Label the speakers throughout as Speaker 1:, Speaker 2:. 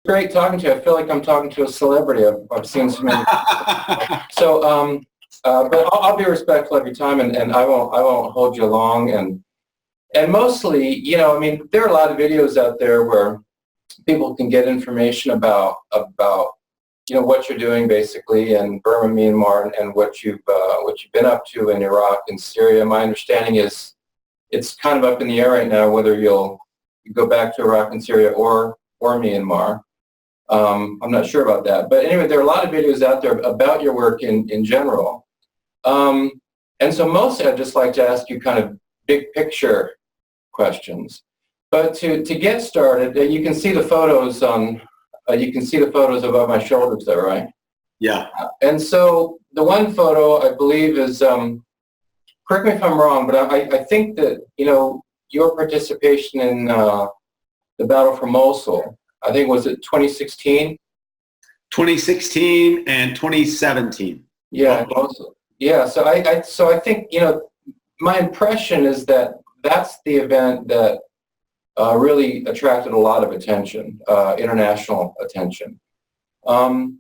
Speaker 1: Great talking to you. I feel like I'm talking to a celebrity. I've seen so many. So, but I'll be respectful of your time, and I won't hold you long. And mostly, you know, I mean, there are a lot of videos out there where people can get information about you know what you're doing basically in Burma, Myanmar, and what you've been up to in Iraq and Syria. My understanding is it's kind of up in the air right now whether you'll go back to Iraq and Syria or Myanmar. I'm not sure about that, but anyway, there are a lot of videos out there about your work in general. And so mostly I'd just like to ask you kind of big picture questions. But to get started, you can see the photos above my shoulders there, right?
Speaker 2: Yeah.
Speaker 1: And so the one photo I believe is, correct me if I'm wrong, but I think that, you know, your participation in the battle for Mosul, I think, was it 2016?
Speaker 2: 2016 and 2017.
Speaker 1: Yeah, Mosul. Yeah. So I think, you know, my impression is that that's the event that really attracted a lot of attention, international attention. And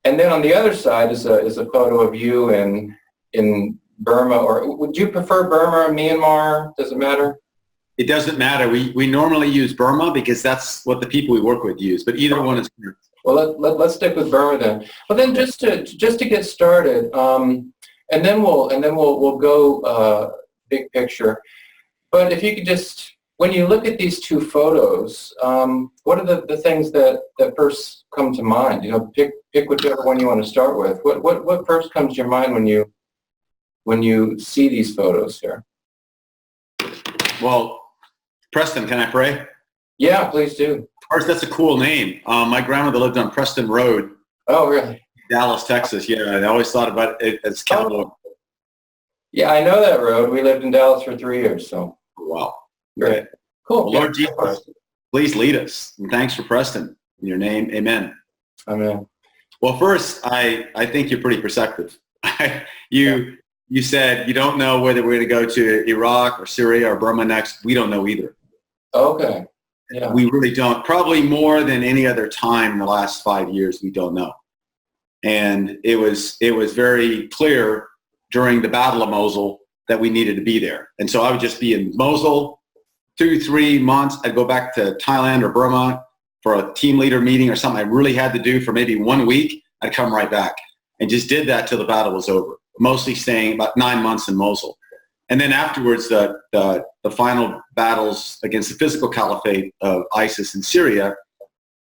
Speaker 1: then on the other side is a photo of you in Burma, or would you prefer Burma or Myanmar? Does it matter?
Speaker 2: It doesn't matter. We normally use Burma because that's what the people we work with use, but either one is good.
Speaker 1: Well, let's stick with Burma then. Well, then just to get started, and then we'll go big picture. But if you could just, when you look at these two photos, what are the things that first come to mind? You know, pick whichever one you want to start with. What first comes to your mind when you see these photos here?
Speaker 2: Well, Preston, can I pray?
Speaker 1: Yeah, please do.
Speaker 2: First, that's a cool name. My grandmother lived on Preston Road.
Speaker 1: Oh, really?
Speaker 2: Dallas, Texas. Yeah, I always thought about it as cowboy.
Speaker 1: Oh. Yeah, I know that road. We lived in Dallas for 3 years, so.
Speaker 2: Wow.
Speaker 1: Great. Cool.
Speaker 2: Well, Lord Jesus, please lead us. And thanks for Preston. In your name, amen.
Speaker 1: Amen.
Speaker 2: Well, first, I think you're pretty perceptive. You said you don't know whether we're going to go to Iraq or Syria or Burma next. We don't know either.
Speaker 1: Okay. Yeah.
Speaker 2: We really don't. Probably more than any other time in the last 5 years, we don't know. And it was very clear during the Battle of Mosul that we needed to be there. And so I would just be in Mosul 2-3 months. I'd go back to Thailand or Burma for a team leader meeting or something I really had to do for maybe 1 week. I'd come right back and just did that till the battle was over, mostly staying about 9 months in Mosul. And then afterwards, the final battles against the physical caliphate of ISIS in Syria,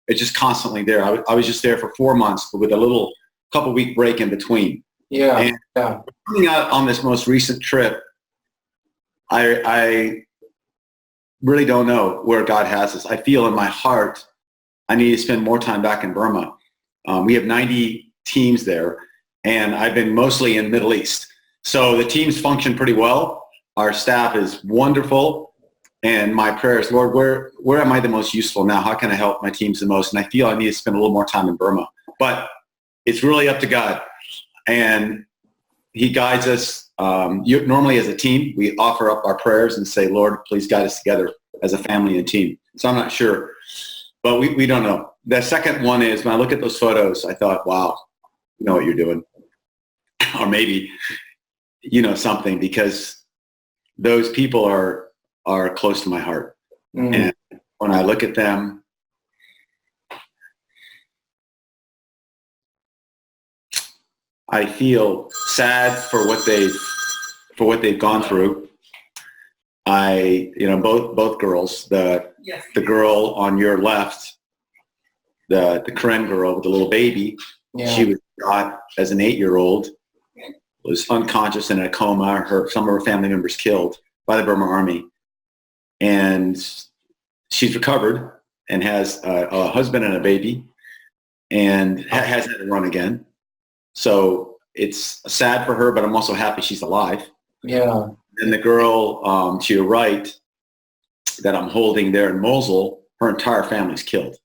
Speaker 2: it's just constantly there. I was just there for 4 months, but with a little couple-week break in between.
Speaker 1: Yeah.
Speaker 2: And coming out on this most recent trip, I really don't know where God has us. I feel in my heart I need to spend more time back in Burma. We have 90 teams there, and I've been mostly in the Middle East. So the teams function pretty well. Our staff is wonderful. And my prayer is, Lord, where am I the most useful now? How can I help my teams the most? And I feel I need to spend a little more time in Burma. But it's really up to God. And he guides us. Normally as a team, we offer up our prayers and say, Lord, please guide us together as a family and team. So I'm not sure. But we don't know. The second one is when I look at those photos, I thought, wow, you know what you're doing. Or maybe you know something, because those people are close to my heart. And when I look at them, I feel sad for what they've gone through. Both girls, the girl on your left, the Karen girl with the little baby, she was shot as an 8-year-old, was unconscious and in a coma. Some of her family members killed by the Burma Army. And she's recovered and has a husband and a baby and has had to run again. So it's sad for her, but I'm also happy she's alive.
Speaker 1: Yeah.
Speaker 2: And the girl to your right that I'm holding there in Mosul, her entire family's killed.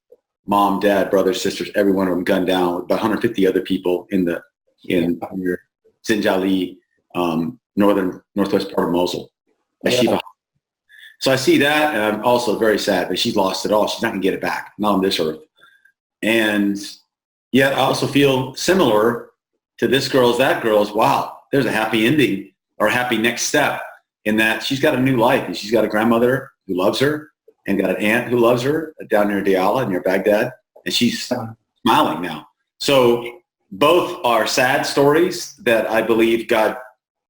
Speaker 2: Mom, dad, brothers, sisters, every one of them gunned down, with about 150 other people in your Zinjali, northwest part of Mosul. Yeah. So I see that, and I'm also very sad that she's lost it all. She's not going to get it back, not on this earth. And yet I also feel similar to this girl's, that girl's. Wow, there's a happy ending or a happy next step in that she's got a new life, and she's got a grandmother who loves her and got an aunt who loves her down near Diyala, near Baghdad, and she's smiling now. So both are sad stories that I believe God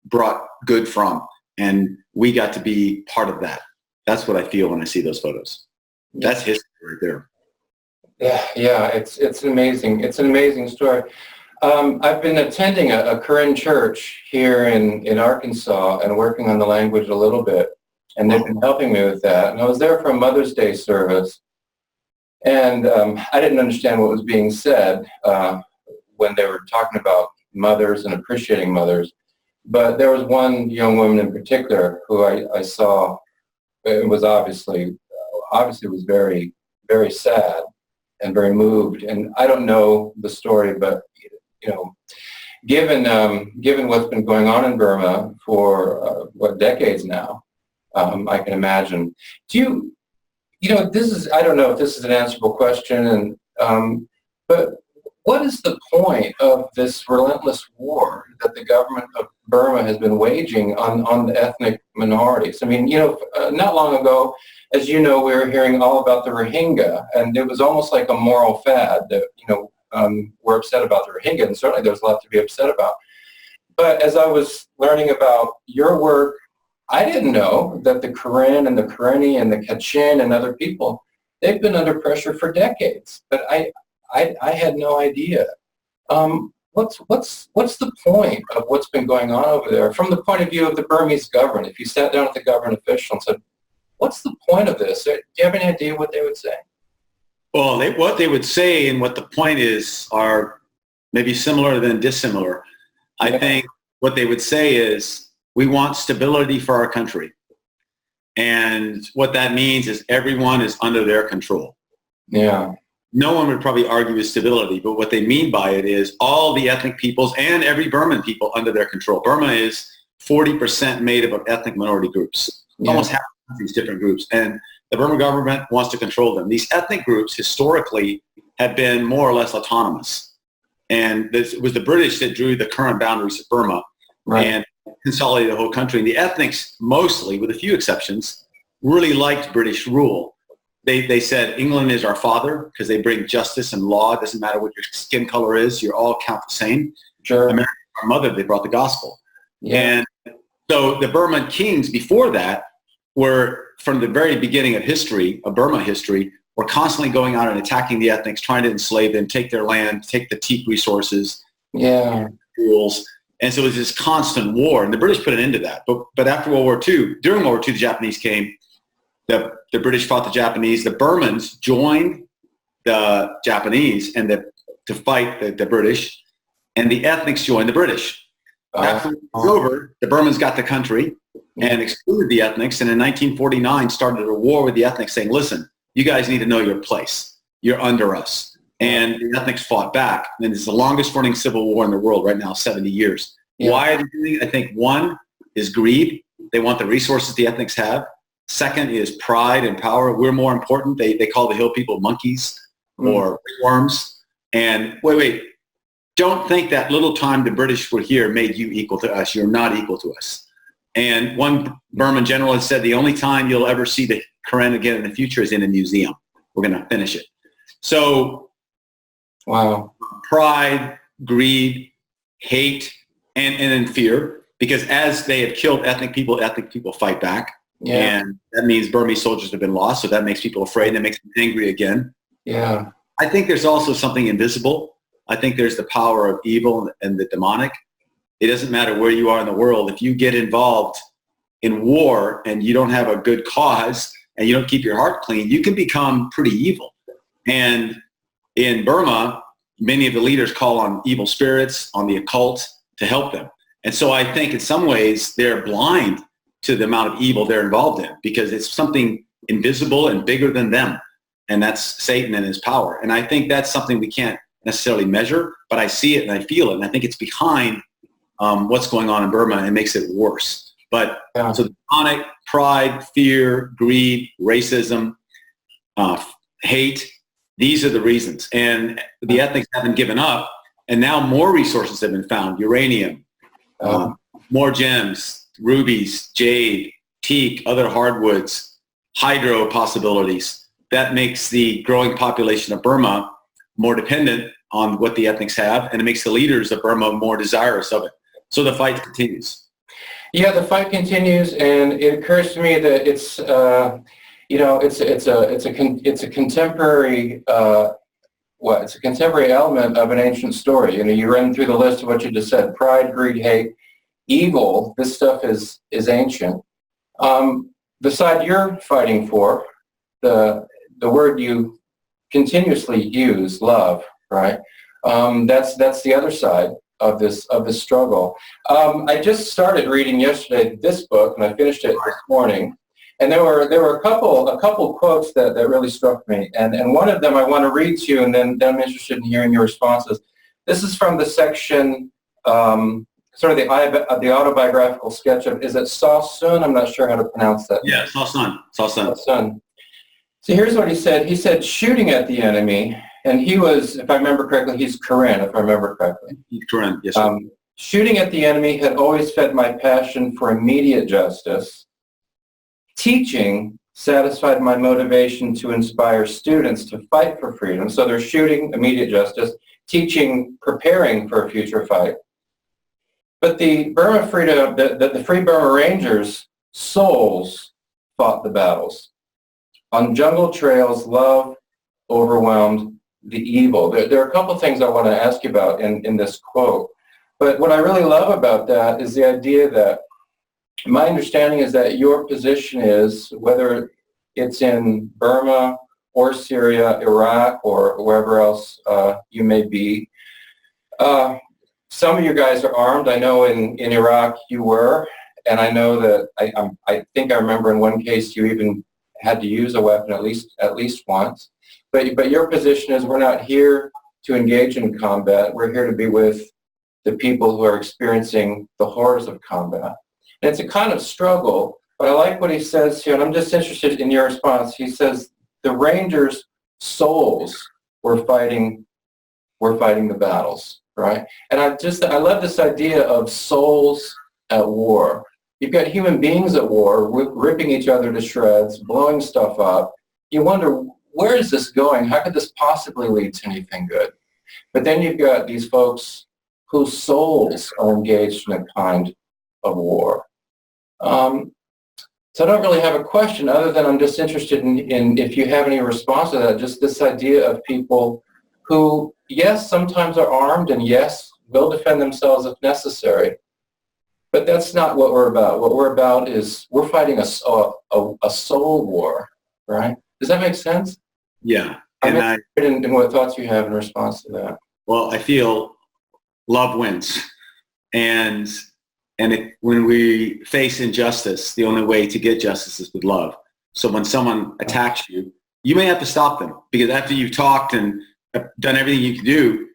Speaker 2: brought good from, and we got to be part of that. That's what I feel when I see those photos. That's history right there.
Speaker 1: Yeah, it's amazing. It's an amazing story. I've been attending a Korean church here in Arkansas and working on the language a little bit, and they've been helping me with that. And I was there for a Mother's Day service, and I didn't understand what was being said when they were talking about mothers and appreciating mothers. But there was one young woman in particular who I saw. It was obviously was very, very sad and very moved. And I don't know the story, but given what's been going on in Burma for decades now, I can imagine. This is, I don't know if this is an answerable question, but what is the point of this relentless war that the government of Burma has been waging on the ethnic minorities? I mean, not long ago, as you know, we were hearing all about the Rohingya, and it was almost like a moral fad that, we're upset about the Rohingya, and certainly there's a lot to be upset about. But as I was learning about your work, I didn't know that the Karen and the Karenni and the Kachin and other people, they've been under pressure for decades. But I had no idea. What's the point of what's been going on over there from the point of view of the Burmese government? If you sat down with the government official and said, what's the point of this? Do you have any idea what they would say?
Speaker 2: Well, what they would say and what the point is are maybe similar than dissimilar. I think what they would say is, we want stability for our country. And what that means is everyone is under their control.
Speaker 1: Yeah.
Speaker 2: No one would probably argue with stability, but what they mean by it is all the ethnic peoples and every Burman people under their control. Burma is 40% made up of ethnic minority groups, almost half of these different groups. And the Burma government wants to control them. These ethnic groups historically have been more or less autonomous. And it was the British that drew the current boundaries of Burma and consolidated the whole country. And the ethnics, mostly, with a few exceptions, really liked British rule. They said, England is our father because they bring justice and law. It doesn't matter what your skin color is. You all count the same.
Speaker 1: Sure.
Speaker 2: America, our mother, they brought the gospel.
Speaker 1: Yeah.
Speaker 2: And so the Burman kings before that were, from the very beginning of history, of Burma history, were constantly going out and attacking the ethnics, trying to enslave them, take their land, take the teak resources, rules. And so it was this constant war, and the British put an end to that. But after World War II, during World War II, the Japanese came. The British fought the Japanese. The Burmans joined the Japanese and to fight the British, and the ethnics joined the British. After it was over, the Burmans got the country and excluded the ethnics, and in 1949 started a war with the ethnics saying, listen, you guys need to know your place. You're under us. And the ethnics fought back. And it's the longest running civil war in the world right now, 70 years. Yeah. Why are they doing it? I think one is greed. They want the resources the ethnics have. Second is pride and power. We're more important. They call the hill people monkeys or worms. And wait. Don't think that little time the British were here made you equal to us. You're not equal to us. And one Burman general has said the only time you'll ever see the Quran again in the future is in a museum. We're going to finish it. So, wow. Pride, greed, hate, and then fear, because as they have killed ethnic people fight back. Yeah. And that means Burmese soldiers have been lost, so that makes people afraid and it makes them angry again.
Speaker 1: Yeah.
Speaker 2: I think there's also something invisible. I think there's the power of evil and the demonic. It doesn't matter where you are in the world. If you get involved in war and you don't have a good cause and you don't keep your heart clean, you can become pretty evil. And in Burma, many of the leaders call on evil spirits, on the occult to help them. And so I think in some ways they're blind to the amount of evil they're involved in because it's something invisible and bigger than them. And that's Satan and his power. And I think that's something we can't necessarily measure, but I see it and I feel it. And I think it's behind what's going on in Burma and it makes it worse. But so demonic, pride, fear, greed, racism, hate, These are the reasons. And the ethnics haven't given up. And now more resources have been found. Uranium, more gems, rubies, jade, teak, other hardwoods, hydro possibilities. That makes the growing population of Burma more dependent on what the ethnics have, and it makes the leaders of Burma more desirous of it. So the fight continues. Yeah, the fight continues, and it occurs to me that it's it's a contemporary it's a contemporary element of an ancient story. You run through the list of what you just said: pride, greed, hate, evil. This stuff is ancient. The side you're fighting for, the word you continuously use, love, right? That's the other side of this struggle. I just started reading yesterday this book, and I finished it this morning. And there were a couple quotes that really struck me, and one of them I want to read to you, and then I'm interested in hearing your responses. This is from the section, sort of the autobiographical sketch of, is it Saw Sun? I'm not sure how to pronounce that. Yeah, Saw Sun. Saw Sun. So here's what he said. He said, shooting at the enemy, and he was, if I remember correctly, he's Karen, if I remember correctly. Karen, yes, sir. Shooting at the enemy had always fed my passion for immediate justice. Teaching satisfied my motivation to inspire students to fight for freedom. So they're shooting, immediate justice, teaching, preparing for a future fight. But the the Free Burma Rangers' souls fought the battles. On jungle trails, love overwhelmed the evil. There are a couple things I want to ask you about in this quote. But what I really love about that is the idea that my understanding is that your position is, whether it's in Burma or Syria, Iraq, or wherever else you may be, some of you guys are armed. I know in Iraq you were, and I know that I think I remember in one case you even had to use a weapon at least once. But your position is, we're not here to engage in combat. We're here to be with the people who are experiencing the horrors of combat. And it's a kind of struggle, but I like what he says here, and I'm just interested in your response. He says the Rangers' souls were fighting the battles, right? And I love this idea of souls at war. You've got human beings at war, ripping each other to shreds, blowing stuff up. You wonder, where is this going? How could this possibly lead to anything good? But then you've got these folks whose souls are engaged in a kind of war. So I don't really have a question, other than I'm just interested in if you have any response to that, just this idea of people who, yes, sometimes are armed, and yes, will defend themselves if necessary. But that's not what we're about. What we're about is we're fighting a soul war, right? Does that make sense? Yeah. And I'm interested in what thoughts you have in response to that. Well, I feel love wins. And when we face injustice, the only way to get justice is with love. So when someone attacks you, you may have to stop them, because after you've talked and done everything you can do,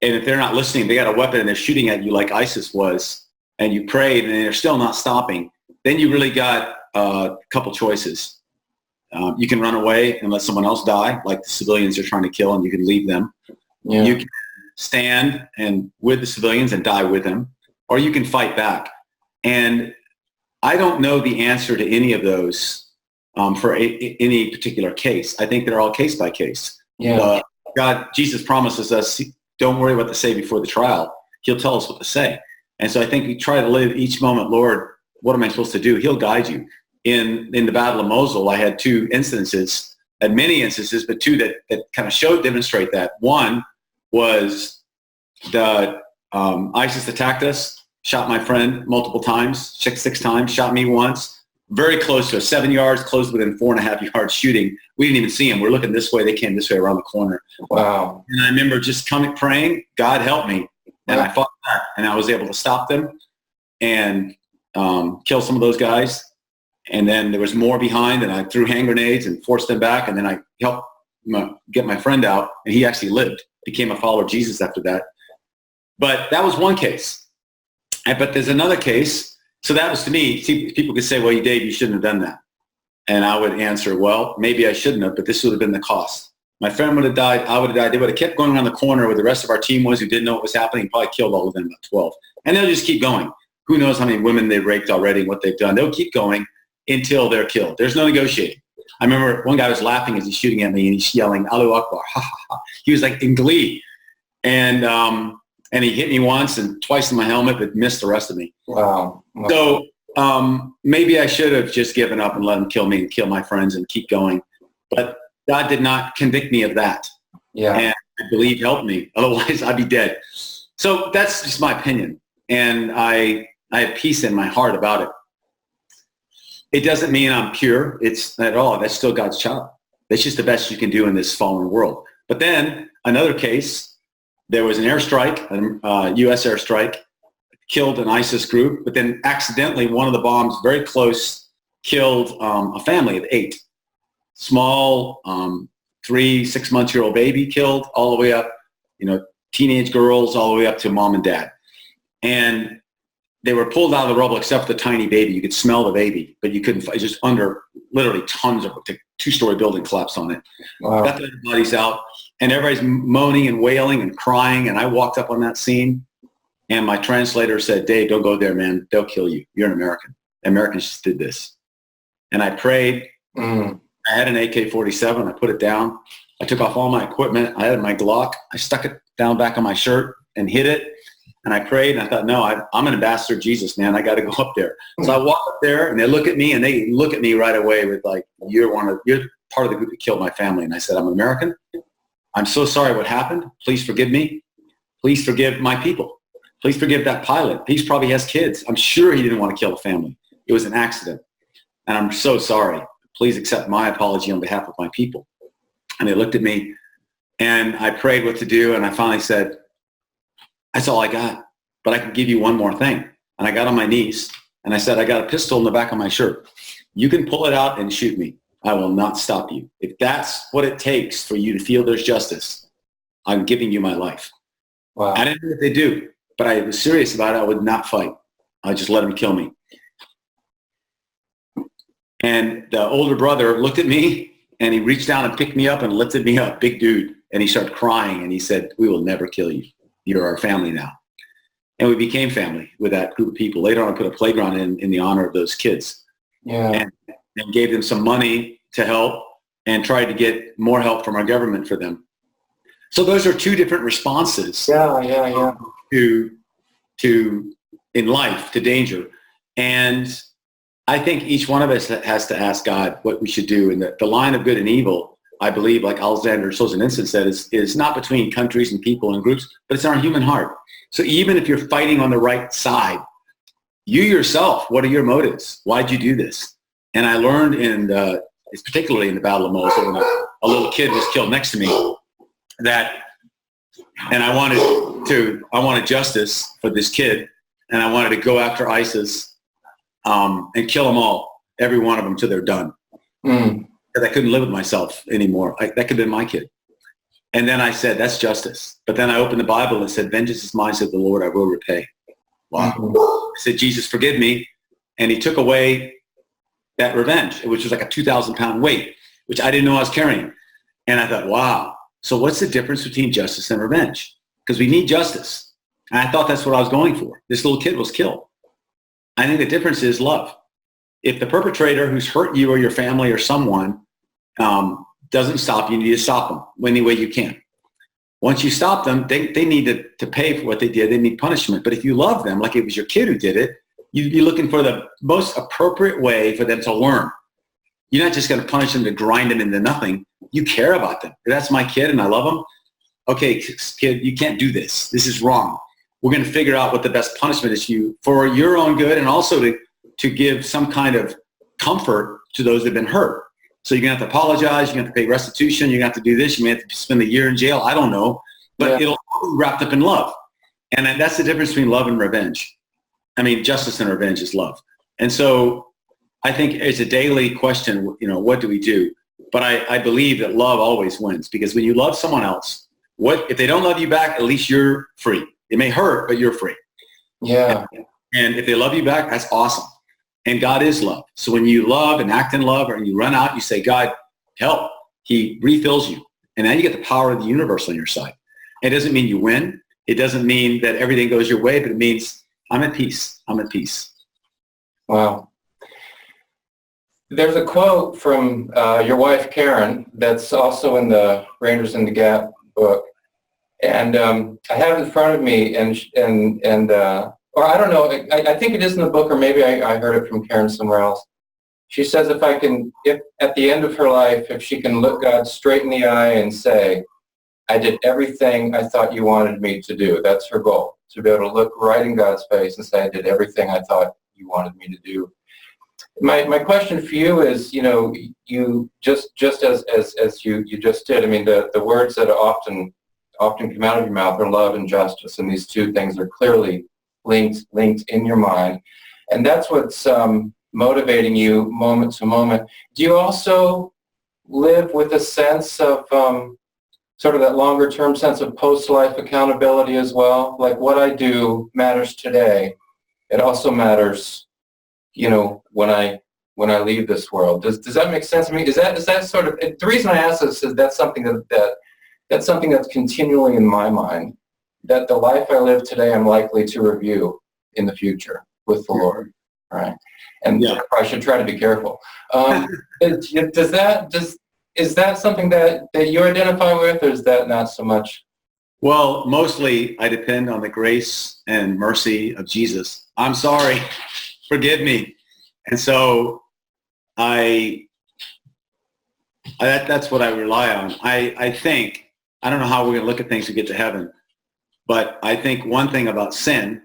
Speaker 2: and if they're not listening, they got a weapon and they're shooting at you like ISIS was, and you prayed and they're still not stopping, then you really got a couple choices. You can run away and let someone else die, like the civilians you're trying to kill, and you can leave them. Yeah. You can stand with the civilians and die with them, or you can fight back. And I don't know the answer to any of those for any particular case. I think they're all case by case. Yeah. Jesus promises us, don't worry what to say before the trial. He'll tell us what to say. And so I think we try to live each moment, Lord, what am I supposed to do? He'll guide you. In the Battle of Mosul, I had two instances, and many instances, but two that kind of demonstrate that. One was the ISIS attacked us, shot my friend multiple times, six times, shot me once, very close to us, 7 yards, close within 4.5 yards shooting. We didn't even see him. We're looking this way. They came this way around the corner. Wow. And I remember just praying, God help me. And I fought back, and I was able to stop them and kill some of those guys. And then there was more behind, and I threw hand grenades and forced them back. And then I helped get my friend out, and he actually lived, became a follower of Jesus after that. But that was one case. But there's another case. So that was, to me, see, people could say, well, Dave, you shouldn't have done that. And I would answer, well, maybe I shouldn't have, but this would have been the cost. My friend would have died. I would have died. They would have kept going around the corner where the rest of our team was who didn't know what was happening. Probably killed all of them, about 12. And they'll just keep going. Who knows how many women they've raped already and what they've done. They'll keep going until they're killed. There's no negotiating. I remember one guy was laughing as he's shooting at me and he's yelling, Allahu Akbar, ha, ha, ha. He was like in glee. And he hit me once and twice in my helmet, but missed the rest of me.
Speaker 1: Wow.
Speaker 2: So maybe I should have just given up and let him kill me and kill my friends and keep going. But God did not convict me of that.
Speaker 1: Yeah.
Speaker 2: And I believe helped me. Otherwise, I'd be dead. So that's just my opinion. And I have peace in my heart about it. It doesn't mean I'm pure. It's not at all. That's still God's child. That's just the best you can do in this fallen world. But then another case, there was an airstrike, a U.S. airstrike, killed an ISIS group, but then accidentally one of the bombs very close killed a family of 8. Small 3-6-month-old baby killed, all the way up, teenage girls, all the way up to mom and dad. And they were pulled out of the rubble except for the tiny baby. You could smell the baby, but you couldn't. It's just under literally tons of a 2-story building collapsed on it.
Speaker 1: Wow.
Speaker 2: Got the bodies out, and everybody's moaning and wailing and crying. And I walked up on that scene, and my translator said, "Dave, don't go there, man. They'll kill you. You're an American. Americans just did this." And I prayed. I had an AK-47. I put it down. I took off all my equipment. I had my Glock. I stuck it down back on my shirt and hid it. And I prayed, and I thought, no, I'm an ambassador of Jesus, man. I got to go up there. So I walk up there, and they look at me, and they look at me right away with like, you're part of the group that killed my family. And I said, I'm American. I'm so sorry what happened. Please forgive me. Please forgive my people. Please forgive that pilot. He probably has kids. I'm sure he didn't want to kill a family. It was an accident. And I'm so sorry. Please accept my apology on behalf of my people. And they looked at me, and I prayed what to do, and I finally said, that's all I got, but I can give you one more thing. And I got on my knees, and I said, I got a pistol in the back of my shirt. You can pull it out and shoot me. I will not stop you. If that's what it takes for you to feel there's justice, I'm giving you my life.
Speaker 1: Wow.
Speaker 2: I didn't know what they do, but I was serious about it. I would not fight. I just let them kill me. And the older brother looked at me, and he reached down and picked me up and lifted me up, big dude. And he started crying, and he said, we will never kill you. You're our family now. And we became family with that group of people. Later on, I put a playground in the honor of those kids.
Speaker 1: Yeah.
Speaker 2: And gave them some money to help and tried to get more help from our government for them. So those are 2 different responses to in life, to danger. And I think each one of us has to ask God what we should do. And the line of good and evil, I believe, like Alexander Solzhenitsyn said, is not between countries and people and groups, but it's in our human heart. So even if you're fighting on the right side, you yourself, what are your motives? Why'd you do this? And I learned it's particularly in the Battle of Mosul, when a little kid was killed next to me, and I wanted justice for this kid, and I wanted to go after ISIS and kill them all, every one of them, till they're done. Because I couldn't live with myself anymore. That could have been my kid. And then I said, that's justice. But then I opened the Bible and said, vengeance is mine, said the Lord, I will repay. Wow. I said, Jesus, forgive me. And he took away that revenge, which was like a 2,000-pound weight, which I didn't know I was carrying. And I thought, wow. So what's the difference between justice and revenge? Because we need justice. And I thought that's what I was going for. This little kid was killed. I think the difference is love. If the perpetrator who's hurt you or your family or someone doesn't stop, you need to stop them any way you can. Once you stop them, they need to pay for what they did. They need punishment. But if you love them, like it was your kid who did it, you're looking for the most appropriate way for them to learn. You're not just going to punish them to grind them into nothing. You care about them. If that's my kid and I love them, okay, kid, you can't do this. This is wrong. We're going to figure out what the best punishment is for your own good, and also to give some kind of comfort to those that have been hurt. So you're going to have to apologize. You're going to have to pay restitution. You're going to have to do this. You may have to spend a year in jail. I don't know. But it'll all be wrapped up in love. And that's the difference between love and revenge. I mean, justice and revenge is love. And so I think it's a daily question, what do we do? But I believe that love always wins, because when you love someone else, if they don't love you back, at least you're free. It may hurt, but you're free.
Speaker 1: Yeah.
Speaker 2: And if they love you back, that's awesome. And God is love. So when you love and act in love, or you run out, you say, God, help. He refills you. And now you get the power of the universe on your side. It doesn't mean you win. It doesn't mean that everything goes your way, but it means I'm at peace. I'm at peace.
Speaker 1: Wow. There's a quote from your wife, Karen, that's also in the Rangers in the Gap book. And I have it in front of me, or I don't know, I think it is in the book, or maybe I heard it from Karen somewhere else. She says if at the end of her life, if she can look God straight in the eye and say, I did everything I thought you wanted me to do. That's her goal, to be able to look right in God's face and say, I did everything I thought you wanted me to do. My question for you is, you just as you just did, I mean, the words that often come out of your mouth are love and justice, and these two things are clearly linked in your mind. And that's what's motivating you moment to moment. Do you also live with a sense of sort of that longer term sense of post-life accountability as well? Like, what I do matters today. It also matters, when I leave this world. Does that make sense to me? Is that sort of, the reason I ask this is that's something that's something that's continually in my mind, that the life I live today I'm likely to review in the future with the Lord, right? And I should try to be careful. Is that something that you identify with, or is that not so much?
Speaker 2: Well, mostly I depend on the grace and mercy of Jesus. I'm sorry, forgive me. And so that's what I rely on. I think, I don't know how we're going to look at things to get to heaven, but I think one thing about sin,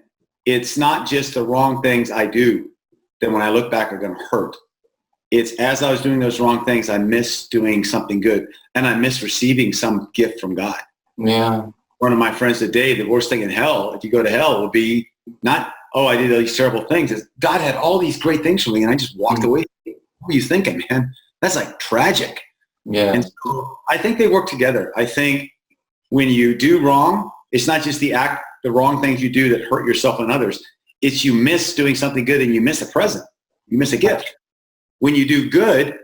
Speaker 2: it's not just the wrong things I do that when I look back are going to hurt. It's as I was doing those wrong things, I miss doing something good, and I miss receiving some gift from God.
Speaker 1: Yeah.
Speaker 2: One of my friends today, the worst thing in hell, if you go to hell, will be not, oh, I did all these terrible things. It's, God had all these great things for me, and I just walked away. What are you thinking, man? That's like tragic.
Speaker 1: Yeah.
Speaker 2: And so I think they work together. I think when you do wrong, it's not just the wrong things you do that hurt yourself and others. It's you miss doing something good, and you miss a present. You miss a gift. When you do good,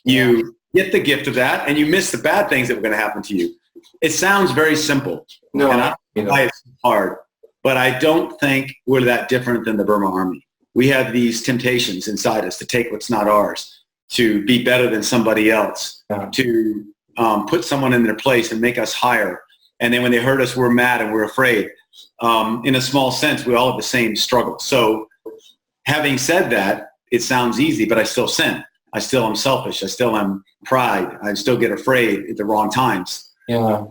Speaker 2: you get the gift of that, and you miss the bad things that were going to happen to you. It sounds very simple.
Speaker 1: No,
Speaker 2: and I don't know why it's hard, but I don't think we're that different than the Burma Army. We have these temptations inside us to take what's not ours, to be better than somebody else, to put someone in their place and make us higher. And then when they hurt us, we're mad and we're afraid. In a small sense, we all have the same struggle. So having said that, it sounds easy, but I still sin. I still am selfish. I still am pride. I still get afraid at the wrong times.
Speaker 1: Yeah.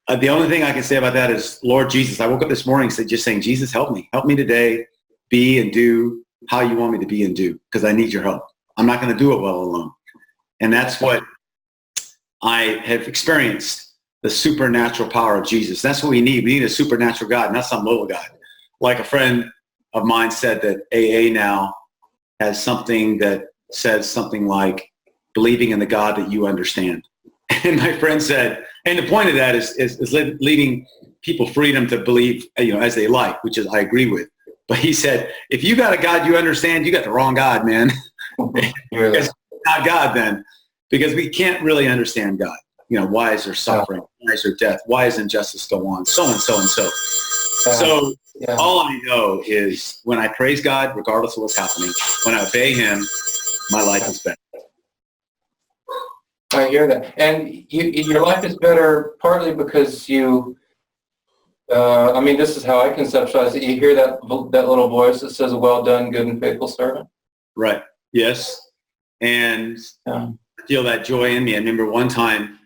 Speaker 2: And the only thing I can say about that is, Lord Jesus, I woke up this morning just saying, Jesus, help me. Help me today be and do how you want me to be and do, because I need your help. I'm not going to do it well alone. And that's what I have experienced, the supernatural power of Jesus. That's what we need. We need a supernatural God, not some little God. Like a friend of mine said that AA now has something that says something like believing in the God that you understand. And my friend said, and the point of that is leaving people freedom to believe, as they like, which is I agree with. But he said, if you got a God you understand, you got the wrong God, man. It's not God then, because we can't really understand God. Why is there suffering? Why is there death? Why does injustice go on? So and so and so. So all I know is when I praise God, regardless of what's happening, when I obey him, my life is better.
Speaker 1: I hear that. And your life is better partly because you, this is how I conceptualize it. You hear that little voice that says, well done, good and faithful servant. Right.
Speaker 2: Yes. And I feel that joy in me. I remember one time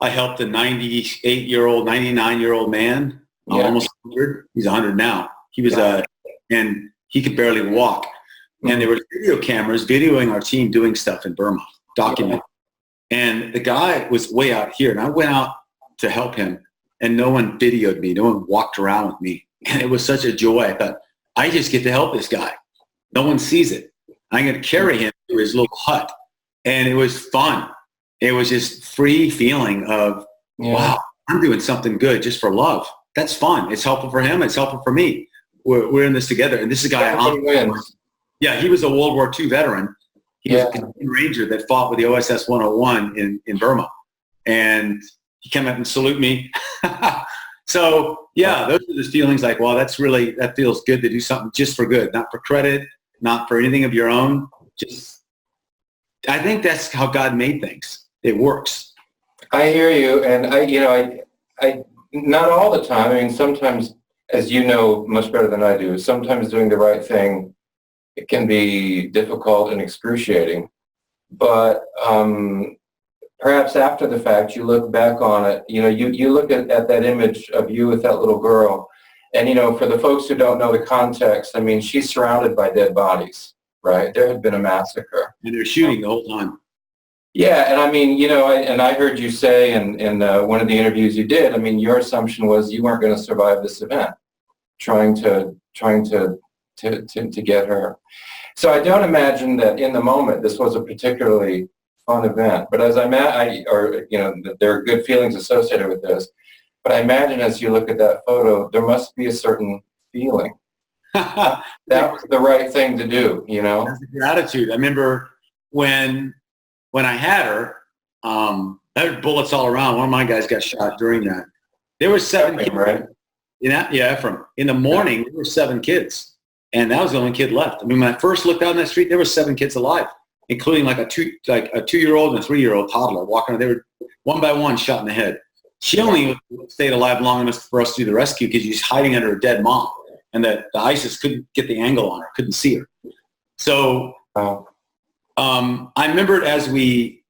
Speaker 2: I helped a 98-year-old, 99-year-old man, almost 100. He's 100 now. He was and he could barely walk. And there were video cameras videoing our team doing stuff in Burma, documenting. And the guy was way out here, and I went out to help him, and no one videoed me. No one walked around with me. And it was such a joy. I thought, I just get to help this guy. No one sees it. I'm going to carry him to his little hut. And it was fun. It was just free feeling of, wow, I'm doing something good just for love. That's fun. It's helpful for him. It's helpful for me. We're in this together. And this is a guy. He was a World War II veteran. He was a Canadian Ranger that fought with the OSS 101 in Burma. and he came up and salute me. So yeah, those are the feelings like, well, that feels good to do something just for good, not for credit, not for anything of your own. Just, I think that's how God made things. It works.
Speaker 1: I hear you, and I not all the time. I mean, sometimes, as you know much better than I do, sometimes doing the right thing, it can be difficult and excruciating. But perhaps after the fact, you look back on it. You look at that image of you with that little girl, and for the folks who don't know the context, I mean, she's surrounded by dead bodies, right? There had been a massacre,
Speaker 2: and they're shooting the whole time.
Speaker 1: Yeah, and I mean, I heard you say in one of the interviews you did, I mean, your assumption was you weren't going to survive this event, trying to get her. So I don't imagine that in the moment this was a particularly fun event. But as there are good feelings associated with this. But I imagine as you look at that photo, there must be a certain feeling. That was the right thing to do,
Speaker 2: Gratitude. I remember when I had her, there were bullets all around. One of my guys got shot during that. There were 7 kids,
Speaker 1: right?
Speaker 2: Ephraim. In the morning, there were 7 kids, and that was the only kid left. I mean, when I first looked down that street, there were 7 kids alive, including like a 2-year-old and a 3-year-old toddler walking. They were one by one shot in the head. She only stayed alive long enough for us to do the rescue because she's hiding under a dead mom, and the ISIS couldn't get the angle on her, couldn't see her. So. I remember as we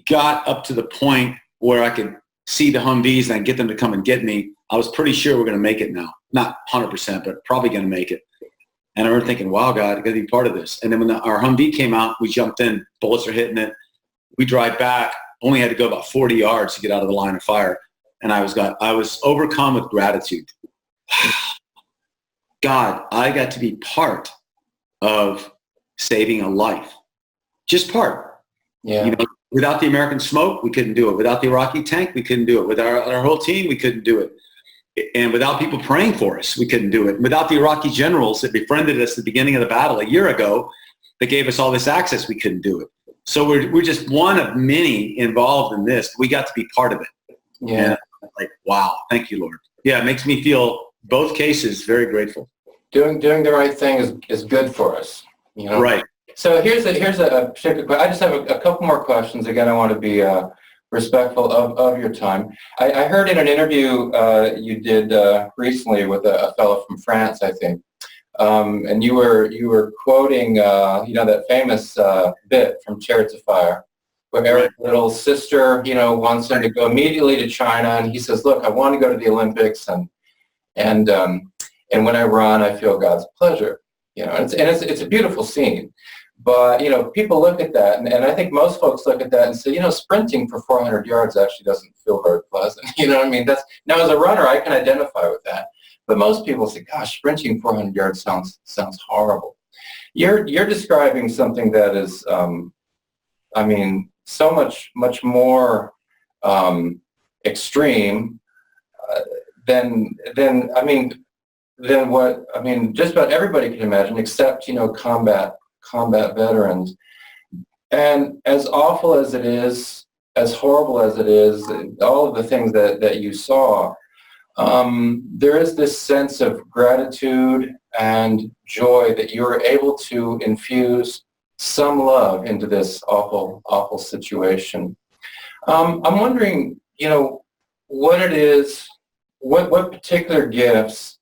Speaker 2: got up to the point where I could see the Humvees and I'd get them to come and get me, I was pretty sure we're going to make it now. Not 100%, but probably going to make it. And I remember thinking, wow, God, I got to be part of this. And then when our Humvee came out, we jumped in, bullets are hitting it. We drive back, only had to go about 40 yards to get out of the line of fire. And I was overcome with gratitude. God, I got to be part of saving a life. Just part.
Speaker 1: Yeah.
Speaker 2: Without the American smoke, we couldn't do it. Without the Iraqi tank, we couldn't do it. With our whole team, we couldn't do it. And without people praying for us, we couldn't do it. Without the Iraqi generals that befriended us at the beginning of the battle a year ago, that gave us all this access, we couldn't do it. So we're just one of many involved in this. We got to be part of it.
Speaker 1: Yeah.
Speaker 2: And like, wow, thank you, Lord. Yeah, it makes me feel, both cases, very grateful.
Speaker 1: Doing the right thing is good for us.
Speaker 2: Right.
Speaker 1: So here's a particular question. I just have a couple more questions. Again, I want to be respectful of your time. I heard in an interview you did recently with a fellow from France, I think, and you were quoting that famous bit from Chariots of Fire, where Eric's little sister wants him to go immediately to China, and he says, "Look, I want to go to the Olympics, and when I run, I feel God's pleasure." It's a beautiful scene. But, people look at that, and I think most folks look at that and say, sprinting for 400 yards actually doesn't feel very pleasant. You know what I mean? Now, as a runner, I can identify with that. But most people say, gosh, sprinting 400 yards sounds horrible. You're describing something that is, so much more extreme than what, just about everybody can imagine, except, combat veterans. And as awful as it is, as horrible as it is, all of the things that you saw, there is this sense of gratitude and joy that you were able to infuse some love into this awful situation. I'm wondering, what it is, what particular gifts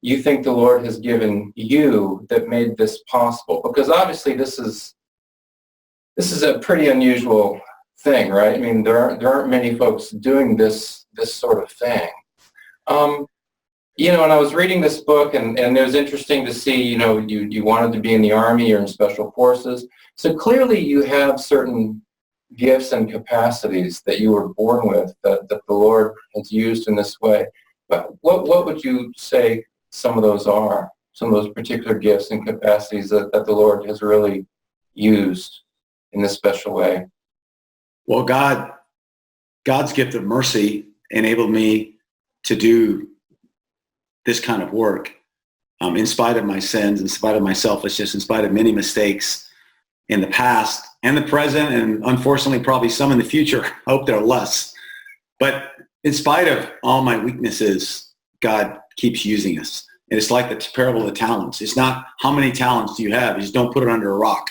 Speaker 1: you think the Lord has given you that made this possible? Because obviously this is a pretty unusual thing, right? I mean, there aren't many folks doing this sort of thing. And I was reading this book, and it was interesting to see, you wanted to be in the Army or in Special Forces. So clearly you have certain gifts and capacities that you were born with that the Lord has used in this way. But what would you say some of those are, some of those particular gifts and capacities that the Lord has really used in this special way?
Speaker 2: Well, God's gift of mercy enabled me to do this kind of work in spite of my sins, in spite of my selfishness, in spite of many mistakes. in the past and the present, and unfortunately probably some in the future. I hope there are less. But in spite of all my weaknesses, God keeps using us. And it's like the parable of the talents. It's not how many talents do you have. You just don't put it under a rock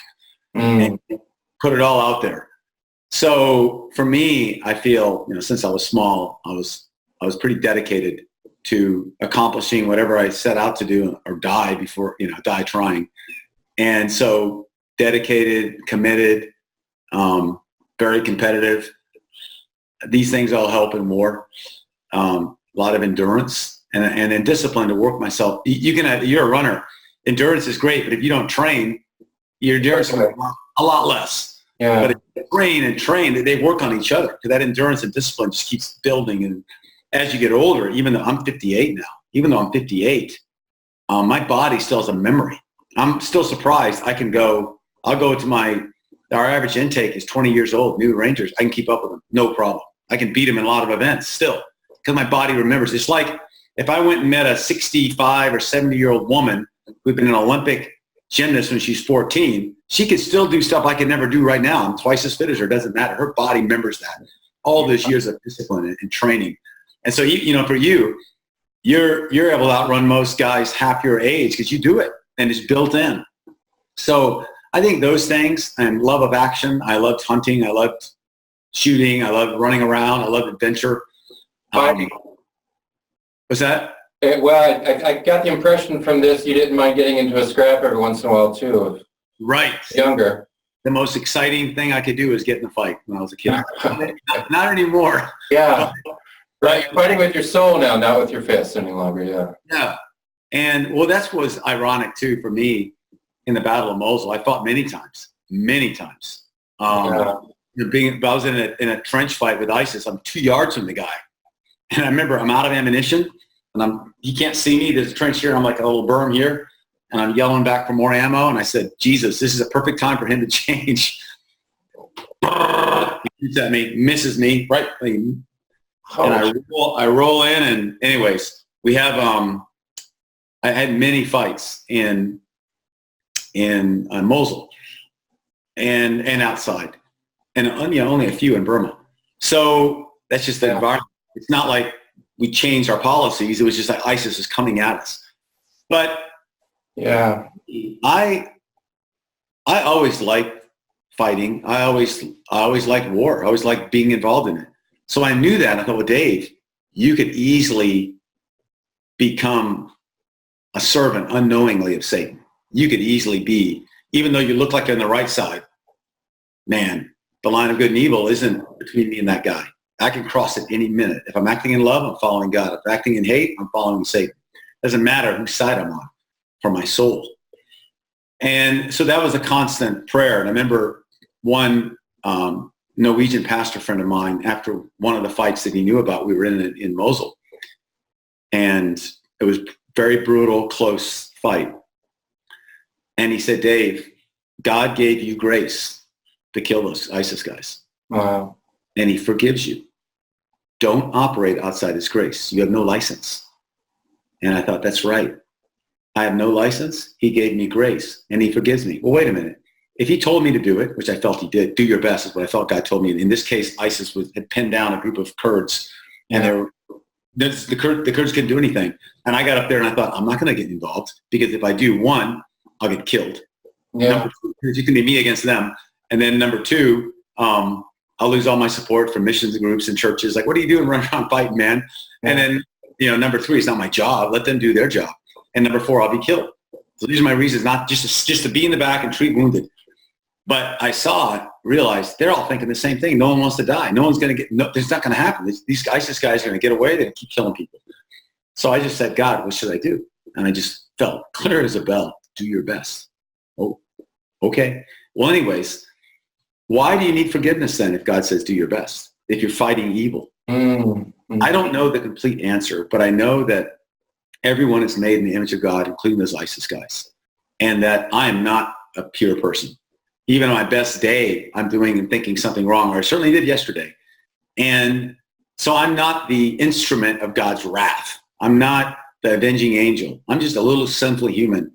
Speaker 2: and put it all out there. So for me, I feel, since I was small, I was pretty dedicated to accomplishing whatever I set out to do, or die before, die trying. And so dedicated, committed, very competitive. These things all help in war. A lot of endurance and then discipline to work myself. You're a runner. Endurance is great, but if you don't train, your endurance is a lot less.
Speaker 1: Yeah.
Speaker 2: But if you train, they work on each other. That endurance and discipline just keeps building. And as you get older, even though I'm 58 now, my body still has a memory. I'm still surprised. I'll go to our average intake is 20 years old, new Rangers. I can keep up with them, no problem. I can beat them in a lot of events still, because my body remembers. It's like if I went and met a 65 or 70-year-old woman who'd been an Olympic gymnast when she's 14, she could still do stuff I could never do right now. I'm twice as fit as her, doesn't matter. Her body remembers that. All those years of discipline and training. And so, for you, you're able to outrun most guys half your age because you do it and it's built in. So I think those things, and love of action. I loved hunting. I loved shooting. I loved running around. I loved adventure. What's that?
Speaker 1: Well, I got the impression from this you didn't mind getting into a scrap every once in a while too.
Speaker 2: Right.
Speaker 1: Younger.
Speaker 2: The most exciting thing I could do was get in a fight when I was a kid. Not anymore.
Speaker 1: Yeah. Right. You're fighting with your soul now, not with your fists any longer. Yeah.
Speaker 2: Yeah. And that was ironic too for me in the Battle of Mosul. I fought many times. I was in a trench fight with ISIS. I'm 2 yards from the guy. And I remember I'm out of ammunition and he can't see me. There's a trench here. And I'm like a little berm here. And I'm yelling back for more ammo. And I said, Jesus, this is a perfect time for him to change. He shoots at me, misses me, right? And I roll in, and anyways, we have, I had many fights in Mosul and outside, and only a few in Burma. So that's just the environment. It's not like we changed our policies. It was just like ISIS is coming at us. But
Speaker 1: yeah,
Speaker 2: I always liked fighting. I always liked war. I always liked being involved in it. So I knew that. I thought, well, Dave, you could easily become a servant unknowingly of Satan. You could easily be, even though you look like you're on the right side, man, the line of good and evil isn't between me and that guy. I can cross it any minute. If I'm acting in love, I'm following God. If I'm acting in hate, I'm following Satan. Doesn't matter whose side I'm on for my soul. And so that was a constant prayer. And I remember one Norwegian pastor friend of mine, after one of the fights that he knew about, we were in Mosul. And it was very brutal, close fight. And he said, Dave, God gave you grace to kill those ISIS guys.
Speaker 1: Wow.
Speaker 2: And he forgives you. Don't operate outside his grace. You have no license. And I thought, that's right. I have no license. He gave me grace and he forgives me. Well, wait a minute. If he told me to do it, which I felt he did, do your best is what I felt God told me. In this case, ISIS had pinned down a group of Kurds, and the Kurds couldn't do anything. And I got up there and I thought, I'm not going to get involved, because if I do, one, I'll get killed.
Speaker 1: Yeah.
Speaker 2: Number two, it's going to be me against them. And then number two, I'll lose all my support from missions groups and churches. Like, what are you doing running around fighting, man? Yeah. And then, number three, it's not my job. Let them do their job. And number four, I'll be killed. So these are my reasons, not just to be in the back and treat wounded. But I realized they're all thinking the same thing. No one wants to die. No one's going to it's not going to happen. These ISIS guys are going to get away. They're going to keep killing people. So I just said, God, what should I do? And I just felt clear as a bell. Do your best. Oh, okay. Well, anyways, why do you need forgiveness then if God says do your best, if you're fighting evil? Mm-hmm. I don't know the complete answer, but I know that everyone is made in the image of God, including those ISIS guys, and that I am not a pure person. Even on my best day, I'm doing and thinking something wrong, or I certainly did yesterday. And so I'm not the instrument of God's wrath. I'm not the avenging angel. I'm just a little sinful human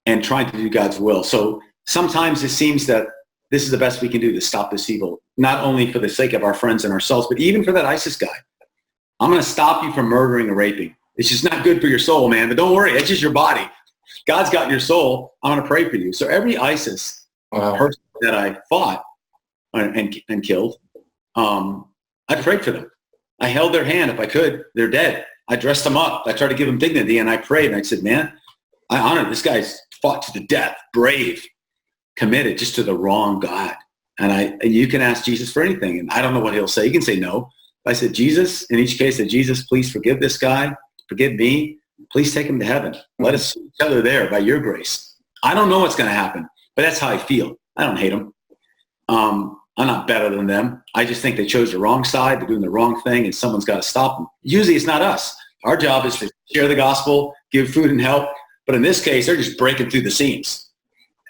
Speaker 2: and trying to do God's will. So sometimes it seems that this is the best we can do to stop this evil, not only for the sake of our friends and ourselves, but even for that ISIS guy. I'm going to stop you from murdering or raping. It's just not good for your soul, man. But don't worry, it's just your body. God's got your soul. I'm going to pray for you. So every ISIS person that I fought and killed, I prayed for them. I held their hand if I could. They're dead. I dressed them up. I tried to give them dignity, and I prayed. And I said, man, I honor this guy's fought to the death, brave, committed just to the wrong God. And you can ask Jesus for anything, and I don't know what he'll say. He can say no. I said, Jesus, in each case, said, Jesus, please forgive this guy. Forgive me. Please take him to heaven. Let us see each other there by your grace. I don't know what's going to happen, but that's how I feel. I don't hate them. I'm not better than them. I just think they chose the wrong side. They're doing the wrong thing, and someone's got to stop them. Usually it's not us. Our job is to share the gospel, give food and help. But in this case, they're just breaking through the seams.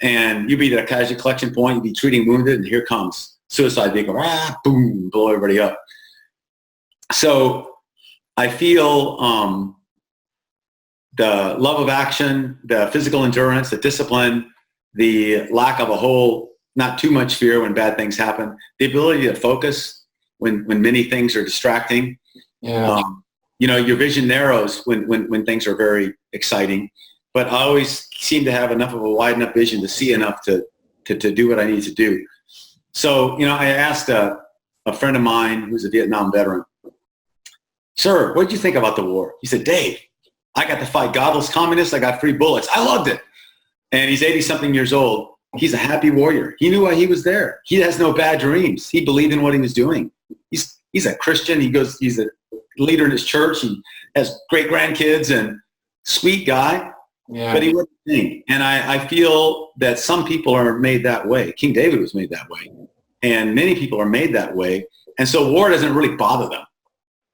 Speaker 2: And you'd be at a casualty collection point, you'd be treating wounded, and here comes suicide. They go, boom, blow everybody up. So I feel the love of action, the physical endurance, the discipline, the lack of a whole, not too much fear when bad things happen, the ability to focus when many things are distracting.
Speaker 1: Yeah.
Speaker 2: Your vision narrows when things are very exciting. But I always seem to have enough of a wide enough vision to see enough to do what I need to do. So, I asked a friend of mine who's a Vietnam veteran, sir, what did you think about the war? He said, Dave, I got to fight godless communists. I got free bullets. I loved it. And he's 80-something years old. He's a happy warrior. He knew why he was there. He has no bad dreams. He believed in what he was doing. He's a Christian. He's a leader in his church. He has great grandkids and sweet guy.
Speaker 1: Yeah.
Speaker 2: But he wouldn't think. And I feel that some people are made that way. King David was made that way. And many people are made that way. And so war doesn't really bother them.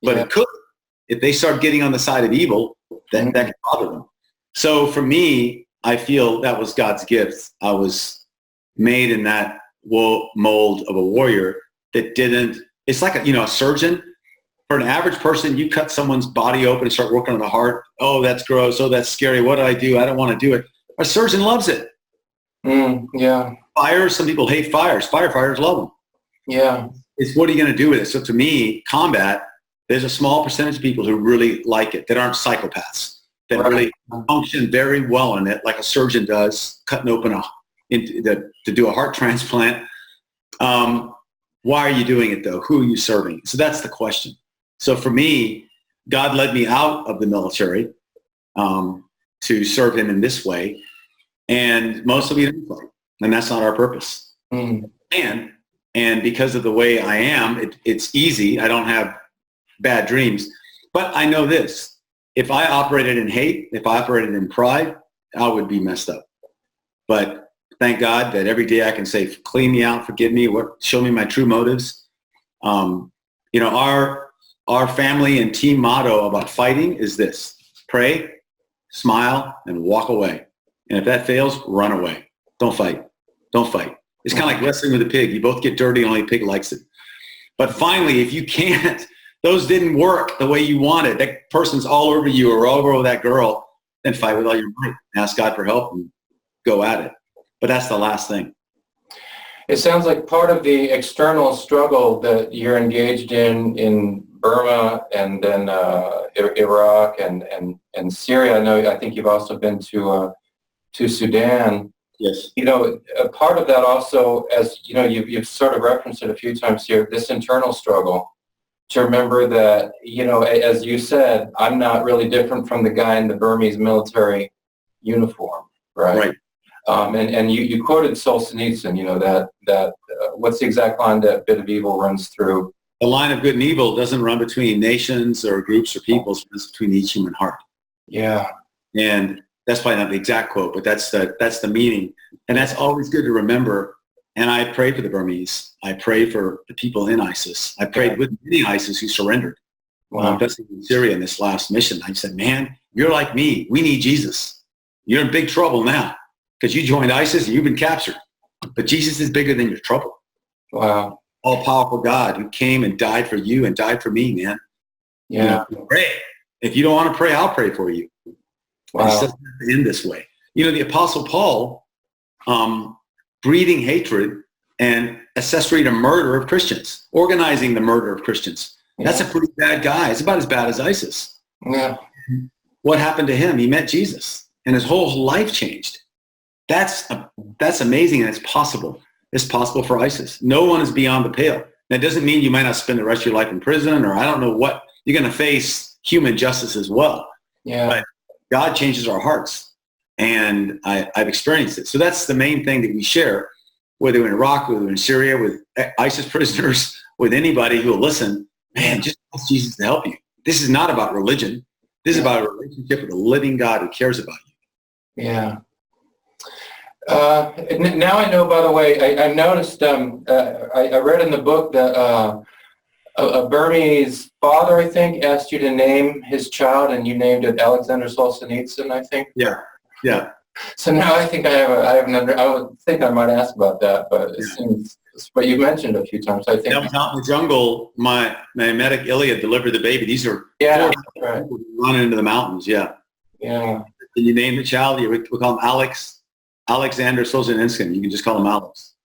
Speaker 2: But it could. If they start getting on the side of evil, then that can bother them. So for me, I feel that was God's gift. I was made in that mold of a warrior that didn't, it's like a surgeon. For an average person, you cut someone's body open and start working on the heart. Oh, that's gross. Oh, that's scary. What do I do? I don't want to do it. A surgeon loves it.
Speaker 1: Yeah.
Speaker 2: Fires, some people hate fires. Firefighters love them.
Speaker 1: Yeah.
Speaker 2: It's what are you going to do with it? So to me, combat, there's a small percentage of people who really like it, that aren't psychopaths, that really function very well in it, like a surgeon does, cutting open to do a heart transplant. Why are you doing it, though? Who are you serving? So that's the question. So for me, God led me out of the military to serve him in this way. And most of you didn't fight. And that's not our purpose. And because of the way I am, it's easy. I don't have bad dreams. But I know this. If I operated in hate, if I operated in pride, I would be messed up. But thank God that every day I can say, clean me out, forgive me, show me my true motives. Our family and team motto about fighting is this: pray, smile, and walk away. And if that fails, run away. Don't fight. Don't fight. It's kind of like wrestling with a pig. You both get dirty, only a pig likes it. But finally, if you can't, those didn't work the way you wanted, that person's all over you or all over that girl, then fight with all your might. Ask God for help and go at it. But that's the last thing.
Speaker 1: It sounds like part of the external struggle that you're engaged in Burma and then Iraq and Syria. I think you've also been to Sudan.
Speaker 2: Yes.
Speaker 1: A part of that also, as you've sort of referenced it a few times here, this internal struggle. To remember that, as you said, I'm not really different from the guy in the Burmese military uniform, right? And you quoted Solzhenitsyn, that what's the exact line, that bit of evil runs through?
Speaker 2: The line of good and evil doesn't run between nations or groups or peoples, it's between each human heart.
Speaker 1: Yeah.
Speaker 2: And that's probably not the exact quote, but that's the meaning. And that's always good to remember. And I pray for the Burmese. I pray for the people in ISIS. I prayed with many ISIS who surrendered.
Speaker 1: Wow.
Speaker 2: Especially in Syria in this last mission. I said, man, you're like me. We need Jesus. You're in big trouble now because you joined ISIS and you've been captured. But Jesus is bigger than your trouble.
Speaker 1: Wow.
Speaker 2: All-powerful God who came and died for you and died for me, man.
Speaker 1: Yeah.
Speaker 2: Pray. If you don't want to pray, I'll pray for you.
Speaker 1: Wow.
Speaker 2: It doesn't have to end this way. The Apostle Paul, breeding hatred and accessory to murder of Christians, organizing the murder of Christians. That's a pretty bad guy. It's about as bad as ISIS.
Speaker 1: Yeah.
Speaker 2: What happened to him? He met Jesus, and his whole life changed. That's amazing, and it's possible. It's possible for ISIS. No one is beyond the pale. That doesn't mean you might not spend the rest of your life in prison, or I don't know what. You're going to face human justice as well.
Speaker 1: Yeah.
Speaker 2: But God changes our hearts, and I've experienced it. So that's the main thing that we share, whether we're in Iraq, whether we're in Syria, with ISIS prisoners, with anybody who will listen. Man, just ask Jesus to help you. This is not about religion. This is about a relationship with a living God who cares about you.
Speaker 1: Yeah. Now I know, by the way, I noticed, I read in the book that a Burmese father, I think, asked you to name his child, and you named it Alexander Solzhenitsyn, I think.
Speaker 2: Yeah, yeah.
Speaker 1: So now I think I would think I might ask about that, but it seems, but you mentioned it a few times. I think
Speaker 2: that was out in the jungle. My medic Iliad delivered the baby. These are
Speaker 1: right.
Speaker 2: running into the mountains. Yeah.
Speaker 1: Yeah.
Speaker 2: And you name the child. We call him Alexander Solzhenitsyn. You can just call him Alex.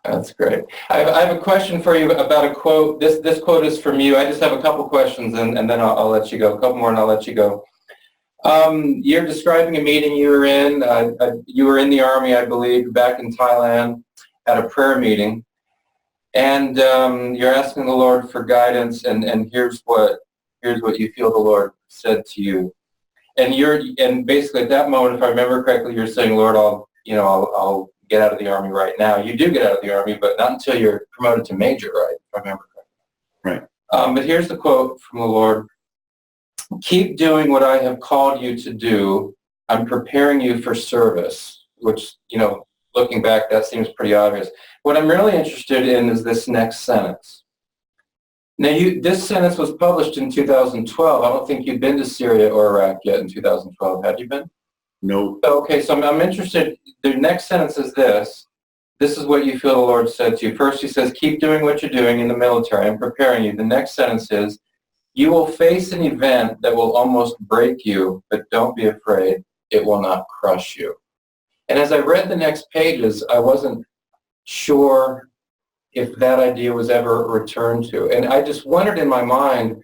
Speaker 1: That's great. I have a question for you about a quote. This quote is from you. I just have a couple questions, and then I'll let you go. A couple more, and I'll let you go. You're describing a meeting you were in. You were in the army, I believe, back in Thailand at a prayer meeting, and you're asking the Lord for guidance. And here's what you feel the Lord said to you. And basically at that moment, if I remember correctly, you're saying, Lord, I'll get out of the army right now. You do get out of the army, but not until you're promoted to major, right? If I remember correctly.
Speaker 2: Right.
Speaker 1: But here's the quote from the Lord. Keep doing what I have called you to do. I'm preparing you for service, which, looking back, that seems pretty obvious. What I'm really interested in is this next sentence. Now, this sentence was published in 2012. I don't think you'd been to Syria or Iraq yet in 2012. Had you been?
Speaker 2: No.
Speaker 1: Okay, so I'm interested. The next sentence is this. This is what you feel the Lord said to you. First, he says, keep doing what you're doing in the military. I'm preparing you. The next sentence is, you will face an event that will almost break you, but don't be afraid. It will not crush you. And as I read the next pages, I wasn't sure if that idea was ever returned to. And I just wondered in my mind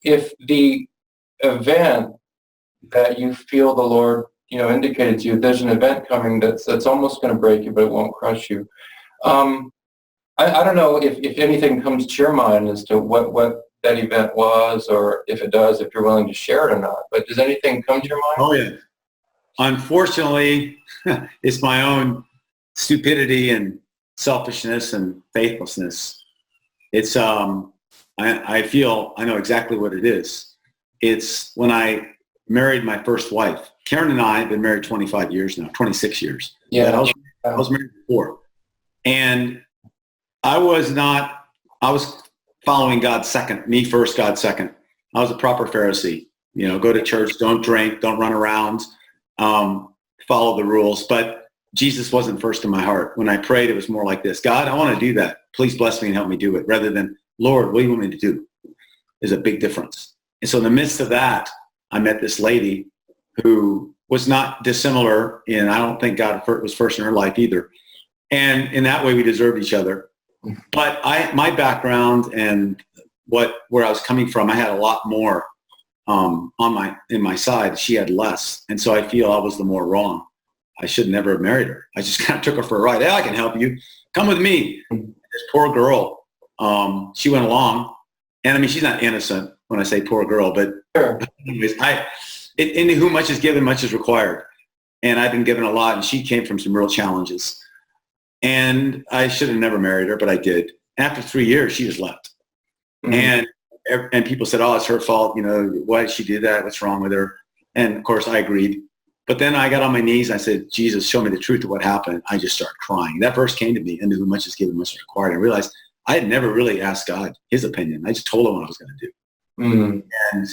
Speaker 1: if the event that you feel the Lord, indicated to you, there's an event coming that's almost going to break you, but it won't crush you. I don't know if anything comes to your mind as to what that event was, or if it does, if you're willing to share it or not. But does anything come to your mind?
Speaker 2: Oh, yeah. Unfortunately, it's my own stupidity and selfishness and faithlessness. It's, I feel I know exactly what it is. It's when I married my first wife. Karen and I have been married 25 years now, 26 years.
Speaker 1: Yeah.
Speaker 2: I was married before. And I was following God second, me first, God second. I was a proper Pharisee. Go to church, don't drink, don't run around, follow the rules. But Jesus wasn't first in my heart. When I prayed, it was more like this. God, I want to do that. Please bless me and help me do it. Rather than, Lord, what do you want me to do? There's a big difference. And so in the midst of that, I met this lady who was not dissimilar, and I don't think God was first in her life either. And in that way, we deserved each other. But my background and where I was coming from, I had a lot more in my side. She had less, and so I feel I was the more wrong. I should never have married her. I just kind of took her for a ride. Hey, I can help you. Come with me. This poor girl, she went along, and I mean, she's not innocent when I say poor girl, but
Speaker 1: sure.
Speaker 2: Anyways, in whom much is given, much is required, and I've been given a lot, and she came from some real challenges. And I should have never married her, but I did. After 3 years, she just left. Mm-hmm. And people said, oh, it's her fault. Why did she do that? What's wrong with her? And of course I agreed. But then I got on my knees and I said, Jesus, show me the truth of what happened. I just started crying. That verse came to me, and to whom much is given, much is required. I realized I had never really asked God his opinion. I just told him what I was going to do. Mm-hmm. And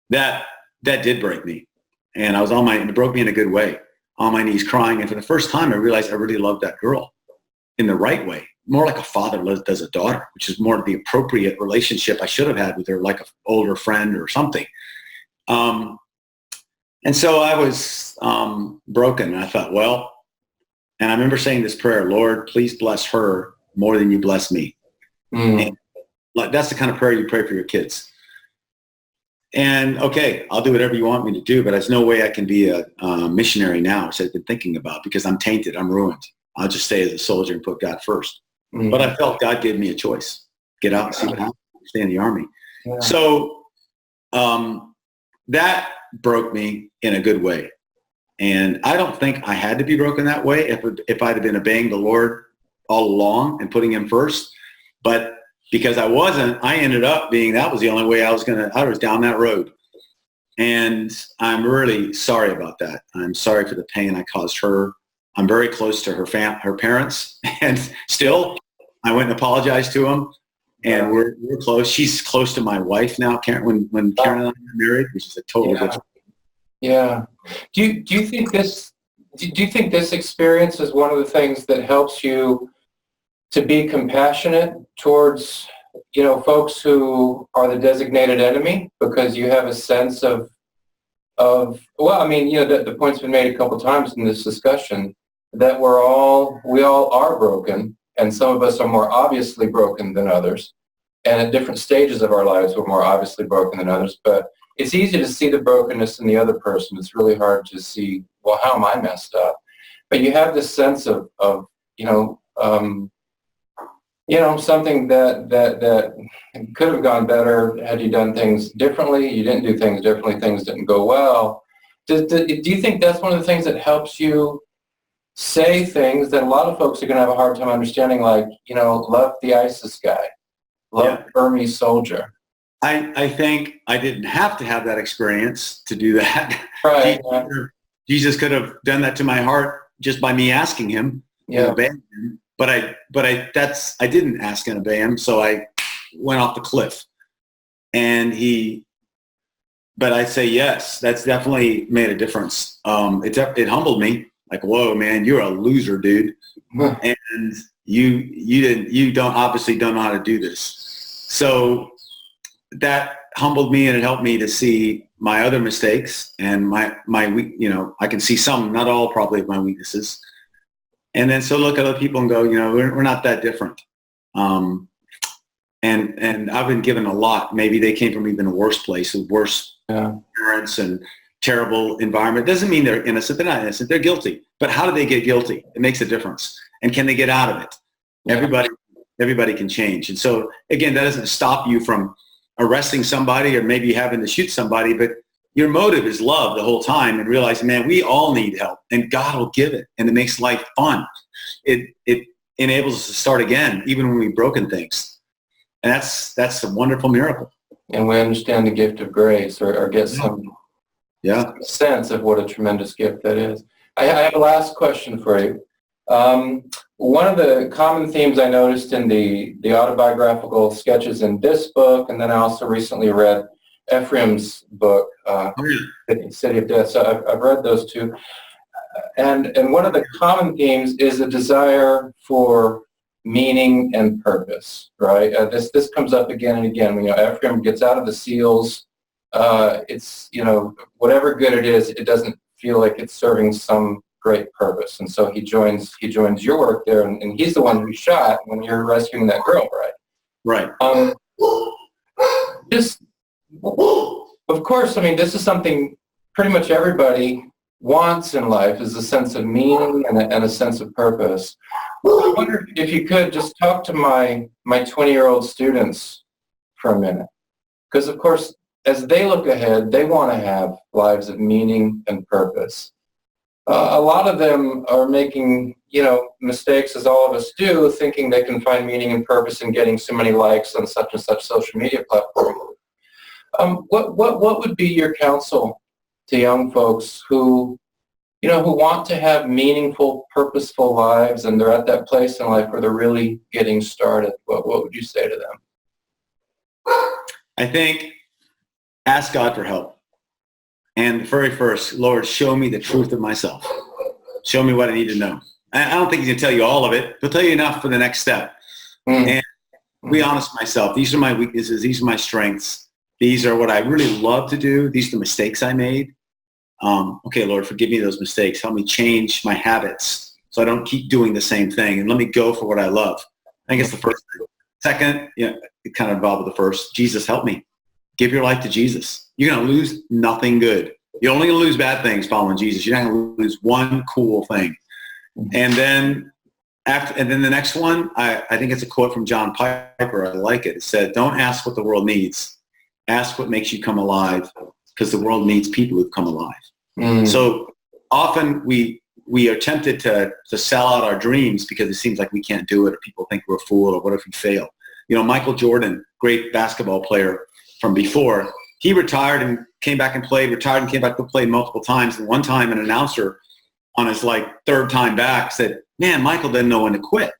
Speaker 2: that did break me. And it broke me in a good way. On my knees crying. And for the first time, I realized I really loved that girl in the right way, more like a father does a daughter, which is more the appropriate relationship I should have had with her, like an older friend or something. And so I was broken. And I thought, well, And I remember saying this prayer, Lord, please bless her more than you bless me. And that's the kind of prayer you pray for your kids. And okay, I'll do whatever you want me to do, but there's no way I can be a missionary now, which I've been thinking about, because I'm tainted, I'm ruined. I'll just stay as a soldier and put God first. But I felt God gave me a choice. Get out and see what happens. Stay in the Army. Yeah. So that broke me in a good way. And I don't think I had to be broken that way if I'd have been obeying the Lord all along and putting him first. But because I wasn't, I ended up being, that was the only way I was down that road. And I'm really sorry about that. I'm sorry for the pain I caused her. I'm very close to her parents, and still I went and apologized to them, and we're close. She's close to my wife now, Karen, when Karen and I were married, which is a totally different.
Speaker 1: Yeah. Do you think this experience is one of the things that helps you to be compassionate towards, folks who are the designated enemy, because you have a sense of the point's been made a couple times in this discussion that we all are broken, and some of us are more obviously broken than others, and at different stages of our lives we're more obviously broken than others. But it's easy to see the brokenness in the other person. It's really hard to see, well, how am I messed up? But you have this sense of something that could have gone better had you done things differently. You didn't do things differently. Things didn't go well. Do you think that's one of the things that helps you say things that a lot of folks are going to have a hard time understanding, like, love the ISIS guy, love the Burmese soldier?
Speaker 2: I think I didn't have to have that experience to do that.
Speaker 1: Right.
Speaker 2: Jesus could have done that to my heart just by me asking him and obeying him. But I didn't ask and obey him, so I went off the cliff. But I'd say yes, that's definitely made a difference. It humbled me. Like, whoa, man, you're a loser, dude, and you don't know how to do this. So that humbled me, and it helped me to see my other mistakes and my I can see some, not all, probably, of my weaknesses. And then so look at other people and go, we're not that different. And I've been given a lot. Maybe they came from even a worse place, with worse parents and terrible environment. Doesn't mean they're innocent. They're not innocent. They're guilty. But how do they get guilty? It makes a difference. And can they get out of it? Yeah. Everybody can change. And so, again, that doesn't stop you from arresting somebody or maybe having to shoot somebody, but your motive is love the whole time, and realizing, man, we all need help, and God will give it, and it makes life fun. It enables us to start again, even when we've broken things. And that's a wonderful miracle. And
Speaker 1: we understand the gift of grace, or get some sense of what a tremendous gift that is. I have a last question for you. One of the common themes I noticed in the autobiographical sketches in this book, and then I also recently read Ephraim's book, City of Death. So I've read those two. And one of the common themes is a desire for meaning and purpose, right? This comes up again and again. When Ephraim gets out of the SEALs, it's, whatever good it is, it doesn't feel like it's serving some great purpose. And so he joins your work there, and he's the one who shot when you're rescuing that girl, right?
Speaker 2: Right.
Speaker 1: Of course, this is something pretty much everybody wants in life, is a sense of meaning and a sense of purpose. I wonder if you could just talk to my 20-year-old students for a minute. Because, of course, as they look ahead, they want to have lives of meaning and purpose. A lot of them are making, mistakes, as all of us do, thinking they can find meaning and purpose in getting so many likes on such and such social media platform. What would be your counsel to young folks who want to have meaningful, purposeful lives, and they're at that place in life where they're really getting started? What would you say to them?
Speaker 2: I think ask God for help. And very first, Lord, show me the truth of myself. Show me what I need to know. I don't think he's going to tell you all of it. He'll tell you enough for the next step. And be honest with myself. These are my weaknesses. These are my strengths. These are what I really love to do. These are the mistakes I made. Okay, Lord, forgive me those mistakes. Help me change my habits so I don't keep doing the same thing, and let me go for what I love. I think it's the first thing. Second, it kind of involved with the first. Jesus, help me. Give your life to Jesus. You're going to lose nothing good. You're only going to lose bad things following Jesus. You're not going to lose one cool thing. And then the next one, I think it's a quote from John Piper. I like it. It said, don't ask what the world needs. Ask what makes you come alive, because the world needs people who've come alive. So often we are tempted to sell out our dreams because it seems like we can't do it, or people think we're a fool, or what if we fail? Michael Jordan, great basketball player from before, he retired and came back and played, retired and came back to play multiple times. And one time an announcer on his third time back said, man, Michael didn't know when to quit.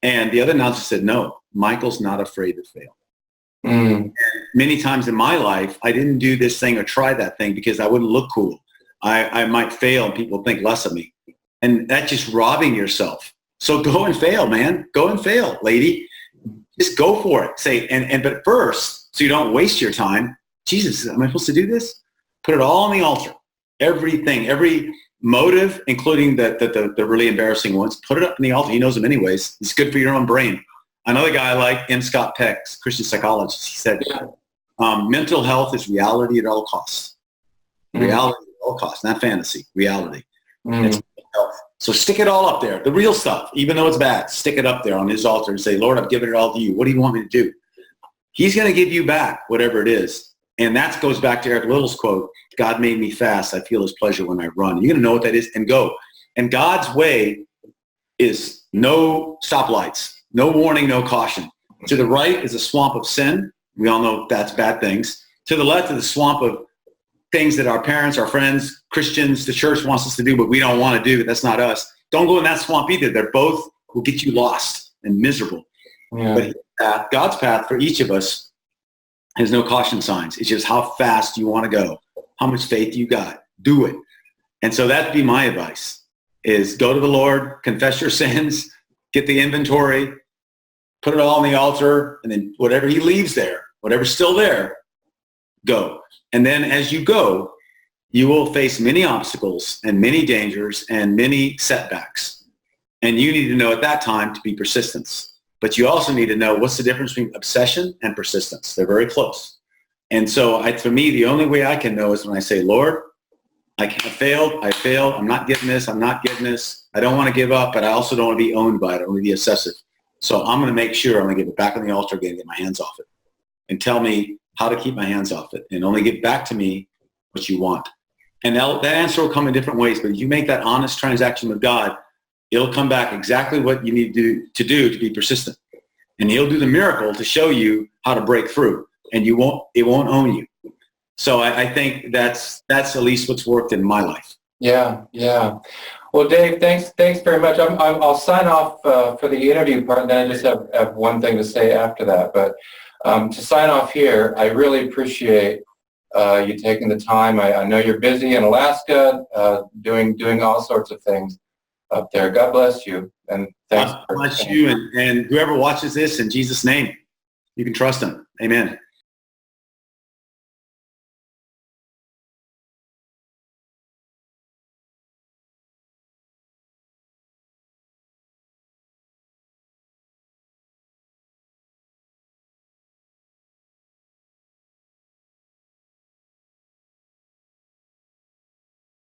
Speaker 2: And the other announcer said, no, Michael's not afraid to fail. And many times in my life, I didn't do this thing or try that thing because I wouldn't look cool. I might fail and people think less of me. And that's just robbing yourself. So go and fail, man. Go and fail, lady. Just go for it. Say, but first, so you don't waste your time, Jesus, am I supposed to do this? Put it all on the altar. Everything, every motive, including the really embarrassing ones, put it up on the altar. He knows them anyways. It's good for your own brain. Another guy I like, M. Scott Peck, Christian psychologist, he said, mental health is reality at all costs. Reality at all costs, not fantasy, reality. It's mental health. So stick it all up there, the real stuff, even though it's bad. Stick it up there on his altar and say, Lord, I've given it all to you. What do you want me to do? He's going to give you back whatever it is. And that goes back to Eric Little's quote, God made me fast. I feel his pleasure when I run. You're going to know what that is and go. And God's way is no stoplights, no warning, no caution. To the right is a swamp of sin. We all know that's bad things. To the left is a swamp of things that our parents, our friends, Christians, the church wants us to do, but we don't want to do. That's not us. Don't go in that swamp either. They're both will get you lost and miserable. Yeah. But God's path for each of us has no caution signs. It's just how fast you want to go, how much faith you got. Do it. And so that'd be my advice, is go to the Lord, confess your sins, get the inventory, put it all on the altar, and then whatever he leaves there, whatever's still there, go. And then as you go, you will face many obstacles and many dangers and many setbacks. And you need to know at that time to be persistent. But you also need to know what's the difference between obsession and persistence. They're very close. And so for me, the only way I can know is when I say, Lord, I failed. I'm not getting this. I'm not getting this. I don't want to give up, but I also don't want to be owned by it. I want to be obsessive. So I'm going to make sure I'm going to give it back on the altar again, get my hands off it, and tell me how to keep my hands off it, and only give back to me what you want. And that answer will come in different ways, but if you make that honest transaction with God, it'll come back exactly what you need to do to be persistent. And he'll do the miracle to show you how to break through, and it won't own you. So I think that's at least what's worked in my life.
Speaker 1: Yeah. Well, Dave, thanks very much. I'll sign off for the interview part, and then I just have one thing to say after that. But to sign off here, I really appreciate you taking the time. I know you're busy in Alaska, doing all sorts of things up there. God bless you, and thanks.
Speaker 2: God bless you, and whoever watches this, in Jesus' name, you can trust him. Amen.